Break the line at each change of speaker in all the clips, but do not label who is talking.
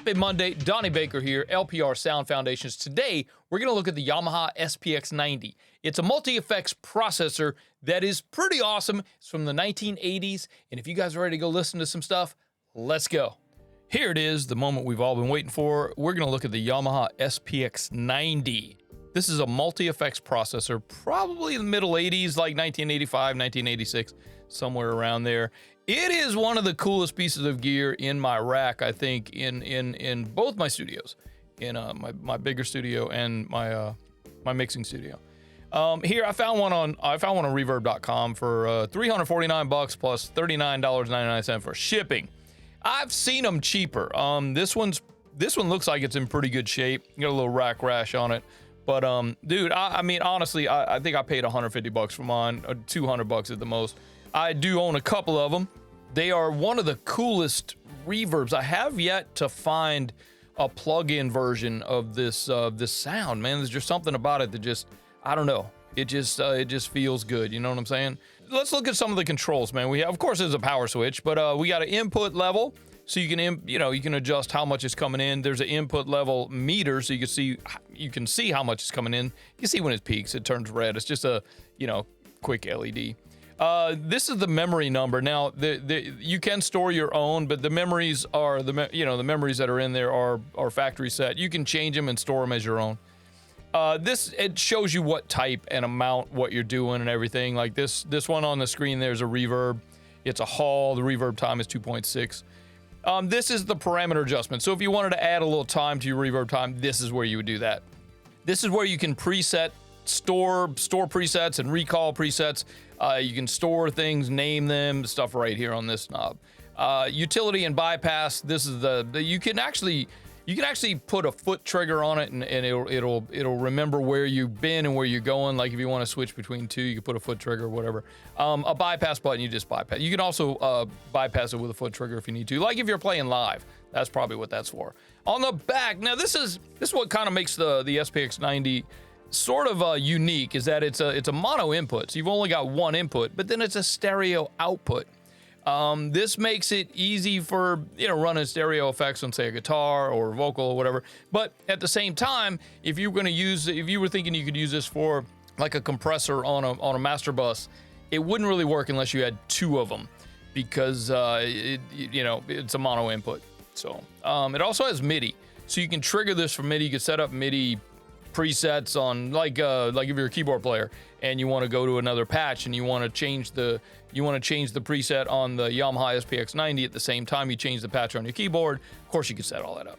Happy Monday, Donnie Baker here, LPR Sound Foundations. Today, we're going to look at the Yamaha SPX90. It's a multi-effects processor that is pretty awesome. It's from the 1980s, and if you guys are ready to go listen to some stuff, let's go. Here it is, the moment we've all been waiting for. We're going to look at the Yamaha SPX90. This is a multi-effects processor, probably in the middle 80s, like 1985, 1986, somewhere around there. It is one of the coolest pieces of gear in my rack, I think, in both my studios, in my bigger studio and my mixing studio. Here I found one on Reverb.com for $349 plus $39.99 for shipping. I've seen them cheaper. This one looks like it's in pretty good shape. Got a little rack rash on it. But dude, I mean, honestly, I think I paid $150 for mine, or $200 at the most. I do own a couple of them. They are one of the coolest reverbs. I have yet to find a plug-in version of this sound, man. There's just something about it that just, I don't know. It just feels good. You know what I'm saying? Let's look at some of the controls, man. We have, of course, there's a power switch, but we got an input level, so you can adjust how much is coming in. There's an input level meter, so you can see how much is coming in. You can see when it peaks, it turns red. It's just a quick LED. This is the memory number. Now, you can store your own, but the memories are the memories that are in there are factory set. You can change them and store them as your own. It shows you what type and amount, what you're doing and everything. Like this one on the screen, there's a reverb. It's a Hall. The reverb time is 2.6. This is the parameter adjustment. So if you wanted to add a little time to your reverb time, this is where you would do that. This is where you can store presets and recall presets. You can store things, name them, stuff right here on this knob. Utility and bypass. This is you can actually put a foot trigger on it, and it'll remember where you've been and where you're going. Like if you want to switch between two, you can put a foot trigger or whatever. A bypass button, you just bypass. You can also bypass it with a foot trigger if you need to. Like if you're playing live, that's probably what that's for. On the back, now this is what kind of makes the SPX90 sort of unique, is that it's a mono input. So you've only got one input, but then it's a stereo output. This makes it easy for running stereo effects on, say, a guitar or vocal or whatever. But at the same time, if you were thinking you could use this for like a compressor on a master bus, it wouldn't really work unless you had two of them, because it's a mono input. So it also has MIDI, so you can trigger this from MIDI. You can set up MIDI presets on like if you're a keyboard player and you want to go to another patch and you want to change the preset on the Yamaha SPX90 at the same time you change the patch on your keyboard. Of course, you can set all that up.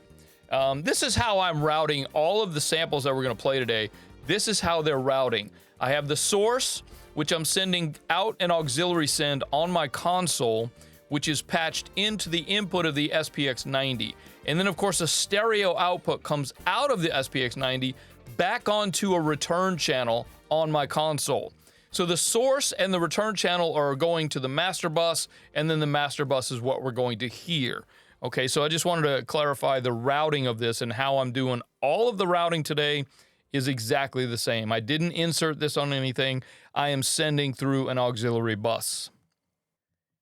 This is how I'm routing all of the samples that we're going to play today. This is how they're routing. I have the source, which I'm sending out an auxiliary send on my console, which is patched into the input of the SPX90. And then, of course, a stereo output comes out of the SPX90 back onto a return channel on my console. So the source and the return channel are going to the master bus, and then the master bus is what we're going to hear. Okay, so I just wanted to clarify the routing of this and how I'm doing. All of the routing today is exactly the same. I didn't insert this on anything. I am sending through an auxiliary bus.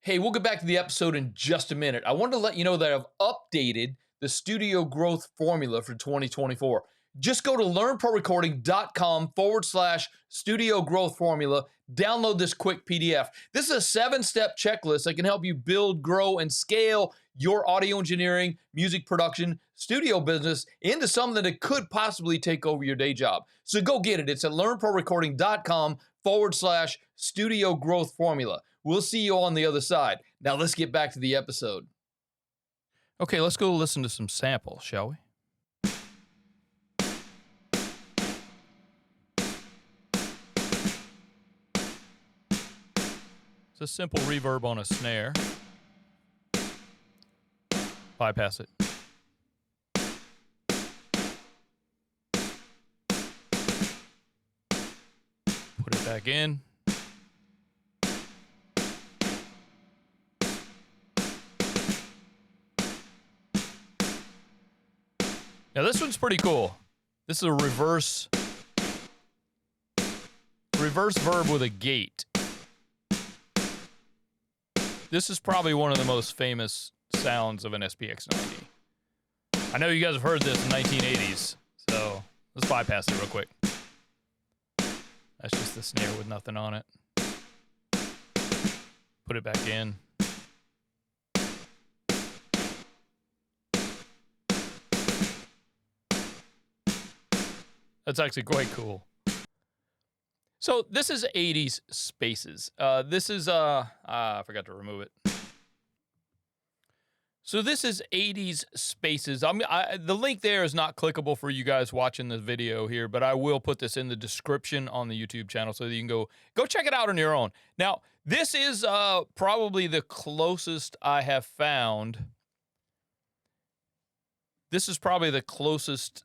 Hey, we'll get back to the episode in just a minute. I wanted to let you know that I've updated the studio growth formula for 2024. Just go to learnprorecording.com/studio growth formula. Download this quick PDF. This is a 7-step checklist that can help you build, grow, and scale your audio engineering, music production, studio business into something that could possibly take over your day job. So go get it. It's at learnprorecording.com/studio growth formula. We'll see you on the other side. Now let's get back to the episode. Okay, let's go listen to some samples, shall we? It's a simple reverb on a snare. Bypass it. Put it back in. Now this one's pretty cool. This is a reverse verb with a gate. This is probably one of the most famous sounds of an SPX90. I know you guys have heard this in 1980s, so let's bypass it real quick. That's just the snare with nothing on it. Put it back in. That's actually quite cool. So this is 80s Spaces. This is, I forgot to remove it. So this is 80s Spaces. The link there is not clickable for you guys watching the video here, but I will put this in the description on the YouTube channel so that you can go check it out on your own. Now, this is probably the closest I have found. This is probably the closest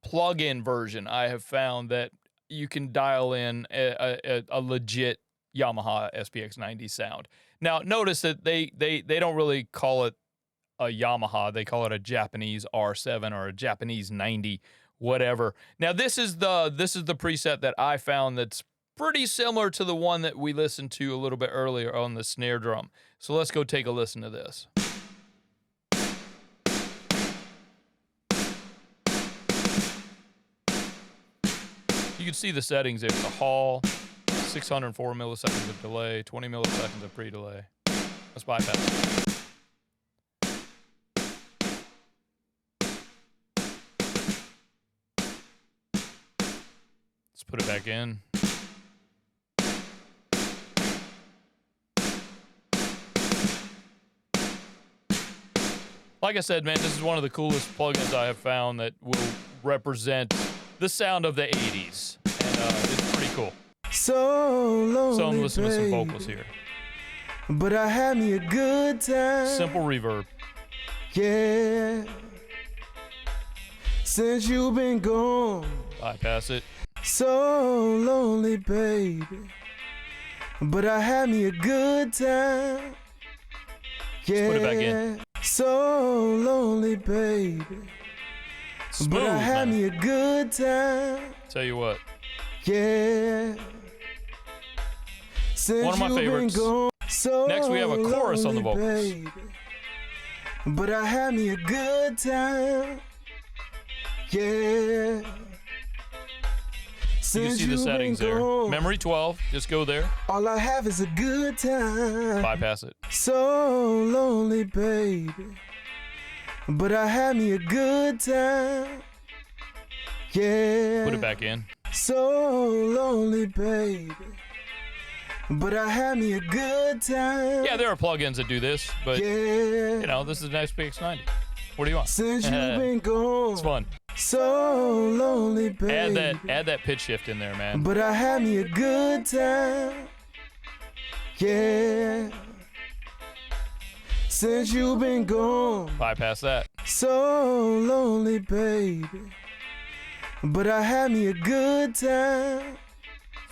plug-in version I have found that you can dial in a legit Yamaha SPX90 sound. Now, notice that they don't really call it a Yamaha. They call it a Japanese R7 or a Japanese 90, whatever. Now, this is the preset that I found that's pretty similar to the one that we listened to a little bit earlier on the snare drum. So let's go take a listen to this. You can see the settings there. The Hall, 604 milliseconds of delay, 20 milliseconds of pre-delay. Let's bypass it. Let's put it back in. Like I said, man, this is one of the coolest plugins I have found that will represent the sound of the 80s. And it's pretty cool.
So lonely,
so I'm listening to some vocals here.
But I had me a good time.
Simple reverb.
Yeah. Since you've been gone.
Bypass it.
So lonely, baby. But I had me a good time. Yeah.
Let's put it back in.
So lonely, baby.
Smooth,
but I had
man.
me a good time.
Tell you what.
Yeah. Since
one of my favorites.
So
next, we have a chorus on the vocals.
Baby. But I had me a good time. Yeah.
You can see the settings there. Memory 12. Just go there.
All I have is a good time.
Bypass it.
So lonely, baby. But I had me a good time. Yeah.
Put it back in.
So lonely, baby. But I had me a good time.
Yeah, there are plugins that do this, but
yeah.
You know, this is an SPX90. What do you want?
Since you've been gone.
It's fun.
So lonely, baby.
Add that pitch shift in there, man.
But I had me a good time. Yeah. Since you've been gone.
Bypass that.
So lonely, baby. But I had me a good time.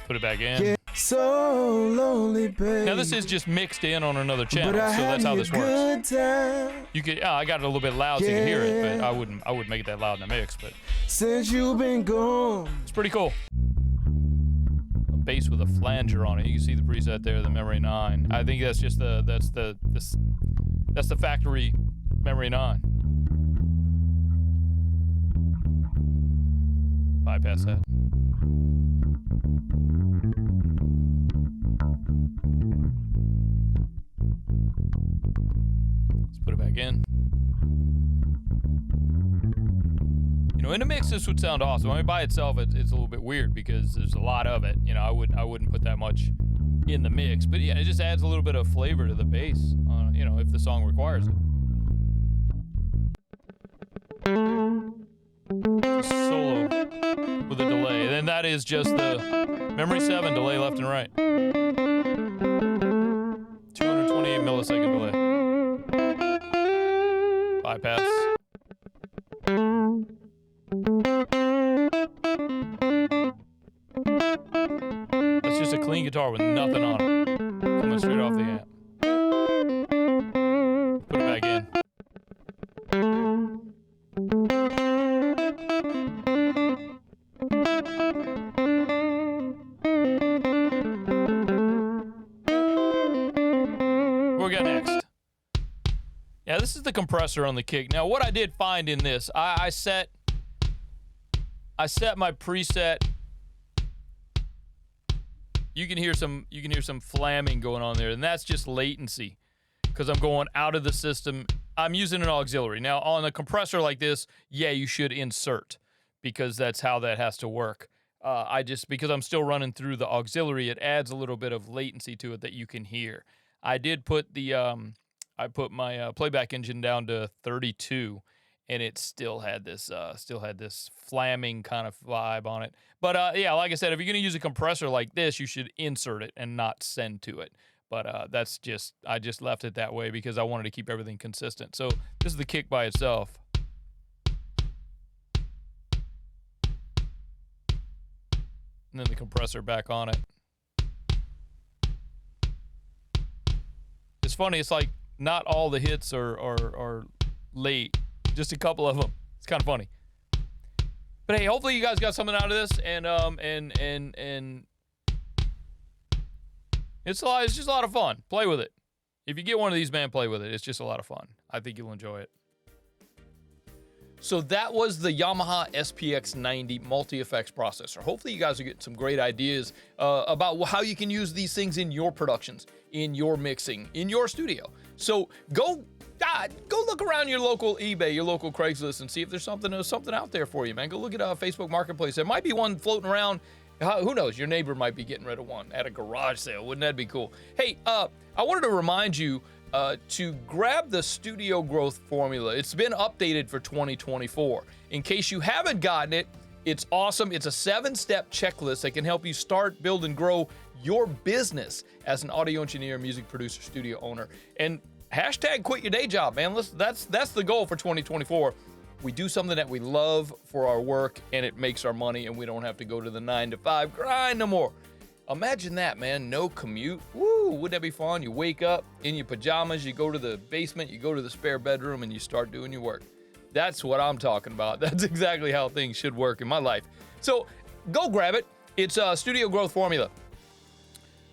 Put it back in.
Yeah. So lonely, baby.
Now this is just mixed in on another channel, so that's how this works.
Time.
You could, I got it a little bit loud so you can hear it, but I wouldn't make it that loud in the mix. But
since you've been gone,
it's pretty cool. A bass with a flanger on it. You can see the preset there, the Memory 9. I think that's just that's the factory Memory 9. Bypass that. Let's put it back in. You know, in a mix, this would sound awesome. I mean, by itself, it's a little bit weird because there's a lot of it. You know, I wouldn't put that much in the mix, but yeah, it just adds a little bit of flavor to the bass. You know, if the song requires it. Just solo with a delay. And then that is just the Memory 7 delay left and right. 228 millisecond delay. Bypass. That's just a clean guitar with nothing on it. Coming straight off the amp. Put it back in. What we got next? Yeah, this is the compressor on the kick. Now, what I did find in this, I set my preset. You can hear some flamming going on there, and that's just latency because I'm going out of the system. I'm using an auxiliary. Now, on a compressor like this, yeah, you should insert because that's how that has to work. Because I'm still running through the auxiliary, it adds a little bit of latency to it that you can hear. I did put the I put my playback engine down to 32, and it still had this flamming kind of vibe on it. But yeah, like I said, if you're gonna use a compressor like this, you should insert it and not send to it. But I just left it that way because I wanted to keep everything consistent. So this is the kick by itself. And then the compressor back on it. It's funny, it's like not all the hits are late, just a couple of them. It's kind of funny. But hey, hopefully you guys got something out of this, and it's just a lot of fun. Play with it. If you get one of these, man, play with it. It's just a lot of fun. I think you'll enjoy it. So that was the Yamaha SPX90 multi-effects processor. Hopefully you guys are getting some great ideas about how you can use these things in your productions, in your mixing, in your studio. So go look around your local eBay, your local Craigslist, and see if there's something out there for you, man. Go look at Facebook Marketplace. There might be one floating around. Who knows? Your neighbor might be getting rid of one at a garage sale. Wouldn't that be cool? Hey, I wanted to remind you to grab the Studio Growth Formula. It's been updated for 2024. In case you haven't gotten it, it's awesome. It's a 7-step checklist that can help you start, build, and grow your business as an audio engineer, music producer, studio owner. And hashtag quit your day job, man. That's the goal for 2024. We do something that we love for our work, and it makes our money, and we don't have to go to the 9-to-5 grind no more. Imagine that, man. No commute. Woo, wouldn't that be fun? You wake up in your pajamas, you go to the basement, you go to the spare bedroom, and you start doing your work. That's what I'm talking about. That's exactly how things should work in my life. So go grab it. It's a Studio Growth Formula.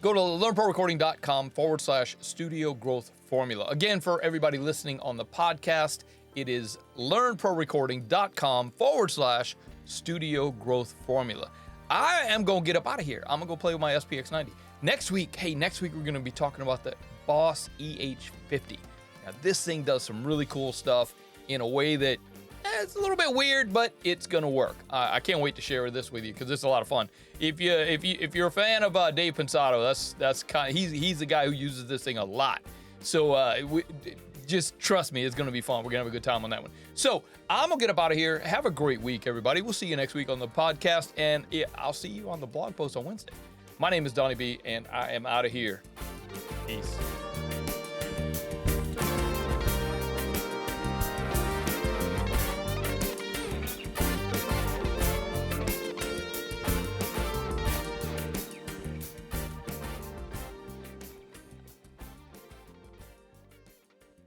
Go to learnprorecording.com/Studio Growth Formula. Again, for everybody listening on the podcast, it is learnprorecording.com/Studio Growth Formula. I am going to get up out of here. I'm going to go play with my SPX90. Next week we're going to be talking about the Boss EH50. Now, this thing does some really cool stuff in a way that it's a little bit weird, but it's going to work. I can't wait to share this with you because it's a lot of fun. If you're a fan of Dave Pensato, that's kind of, he's the guy who uses this thing a lot. So just trust me, it's going to be fun. We're going to have a good time on that one. So I'm going to get up out of here. Have a great week, everybody. We'll see you next week on the podcast, and I'll see you on the blog post on Wednesday. My name is Donnie B, and I am out of here. Peace.